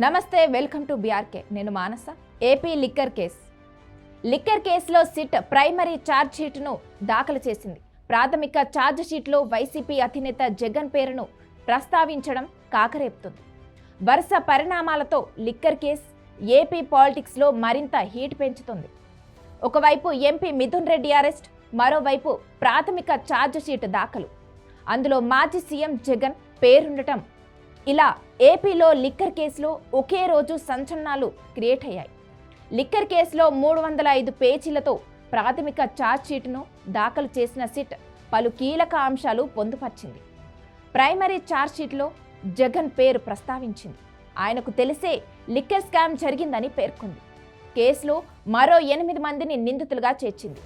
నమస్తే, welcome to BRK. నేను మానస. AP liquor కేసులో సిట్ ప్రైమరీ ఛార్జ్ షీట్ను దాఖలు చేసింది. ప్రాథమిక ఛార్జ్ షీట్లో వైసీపీ అధినేత జగన్ పేరును ప్రస్తావించడం కాకరేపుతుంది. వరుస పరిణామాలతో లిక్కర్ కేసు ఏపీ పాలిటిక్స్లో మరింత హీట్ పెంచుతుంది. ఒకవైపు ఎంపీ మిథున్ రెడ్డి అరెస్ట్, మరోవైపు ప్రాథమిక ఛార్జ్ షీట్ దాఖలు. అందులో మాజీ సీఎం జగన్ పేరుండటం. ఇలా ఏపీలో లిక్కర్ కేసులో ఒకే రోజు సంచలనాలు క్రియేట్ అయ్యాయి. లిక్కర్ కేసులో 305 పేజీలతో ప్రాథమిక ఛార్జ్ షీట్ను దాఖలు చేసిన సిట్ పలు కీలక అంశాలు పొందుపరిచింది. ప్రైమరీ ఛార్జ్ షీట్లో జగన్ పేరు ప్రస్తావించింది. ఆయనకు తెలిసే లిక్కర్ స్కామ్ జరిగిందని పేర్కొంది. కేసులో మరో 8 మందిని నిందితులుగా చేర్చింది.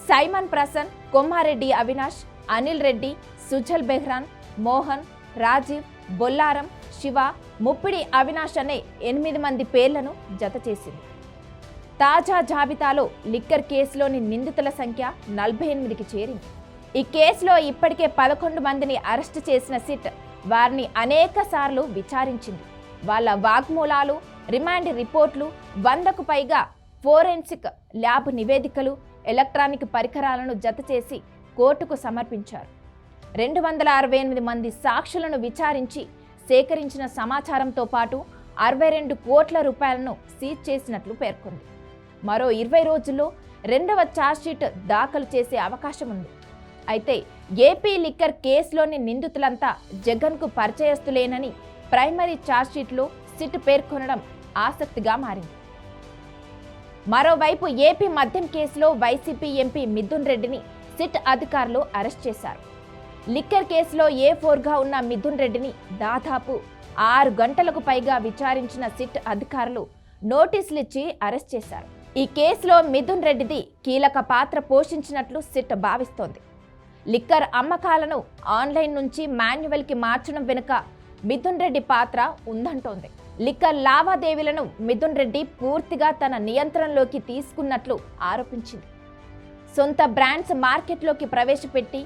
సైమన్ ప్రసన్, కొమ్మారెడ్డి అవినాష్, అనిల్ రెడ్డి, సుజల్ బెహ్రాన్, మోహన్, రాజీవ్, బొల్లారం, శివ, ముప్పిడి అవినాష్ అనే 8 మంది పేర్లను జత చేసింది. తాజా జాబితాలో లిక్కర్ కేసులోని నిందితుల సంఖ్య 48కి చేరింది. ఈ కేసులో ఇప్పటికే 11 మందిని అరెస్టు చేసిన సిట్ వారిని అనేక సార్లు విచారించింది. వాళ్ళ వాగ్మూలాలు, రిమాండ్ రిపోర్ట్లు, 100కు పైగా ఫోరెన్సిక్ ల్యాబ్ నివేదికలు, ఎలక్ట్రానిక్ పరికరాలను జత చేసి కోర్టుకు సమర్పించారు. 268 మంది సాక్షులను విచారించి సేకరించిన సమాచారంతో పాటు 62 కోట్ల రూపాయలను సీజ్ చేసినట్లు పేర్కొంది. మరో 20 రోజుల్లో 2వ ఛార్జ్షీట్ దాఖలు చేసే అవకాశం ఉంది. అయితే ఏపీ లిక్కర్ కేసులోని నిందితులంతా జగన్కు పరిచయస్తులేనని ప్రైమరీ ఛార్జ్షీట్లో సిట్ పేర్కొనడం ఆసక్తిగా మారింది. మరోవైపు ఏపీ మద్యం కేసులో వైసీపీ ఎంపీ మిథున్ రెడ్డిని సిట్ అధికారులు అరెస్ట్ చేశారు. లిక్కర్ కేసులో A4గా ఉన్న మిథున్ రెడ్డిని దాదాపు 6 గంటలకు పైగా విచారించిన సిట్ అధికారులు నోటీసులు ఇచ్చి అరెస్ట్ చేశారు. ఈ కేసులో మిథున్ రెడ్డిది కీలక పాత్ర పోషించినట్లు సిట్ భావిస్తోంది. లిక్కర్ అమ్మకాలను ఆన్లైన్ నుంచి మాన్యువల్కి మార్చడం వెనుక మిథున్ రెడ్డి పాత్ర ఉందంటోంది. లిక్కర్ లావాదేవీలను మిథున్ రెడ్డి పూర్తిగా తన నియంత్రణలోకి తీసుకున్నట్లు ఆరోపించింది. సొంత బ్రాండ్స్ మార్కెట్లోకి ప్రవేశపెట్టి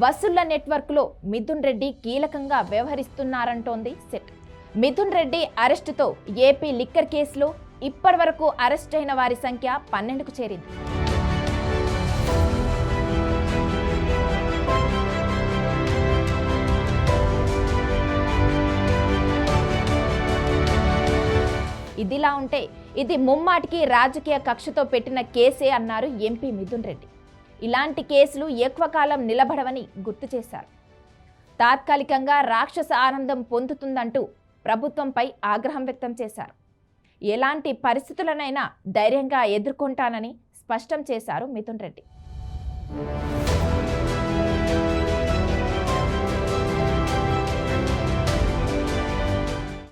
వసూళ్ల నెట్వర్క్లో మిథున్ రెడ్డి కీలకంగా వ్యవహరిస్తున్నారంటోంది సిట్. మిథున్ రెడ్డి అరెస్టుతో ఏపీ లిక్కర్ కేసులో ఇప్పటివరకు అరెస్ట్ అయిన వారి సంఖ్య 12కు చేరింది. ఇదిలా ఉంటే ఇది ముమ్మాటికి రాజకీయ కక్షతో పెట్టిన కేసే అన్నారు ఎంపీ మిథున్ రెడ్డి. ఇలాంటి కేసులు ఎక్కువ కాలం నిలబడవని గుర్తు చేశారు. తాత్కాలికంగా రాక్షస ఆనందం పొందుతుందంటూ ప్రభుత్వంపై ఆగ్రహం వ్యక్తం చేశారు. ఎలాంటి పరిస్థితులనైనా ధైర్యంగా ఎదుర్కొంటానని స్పష్టం చేశారు మిథున్ రెడ్డి.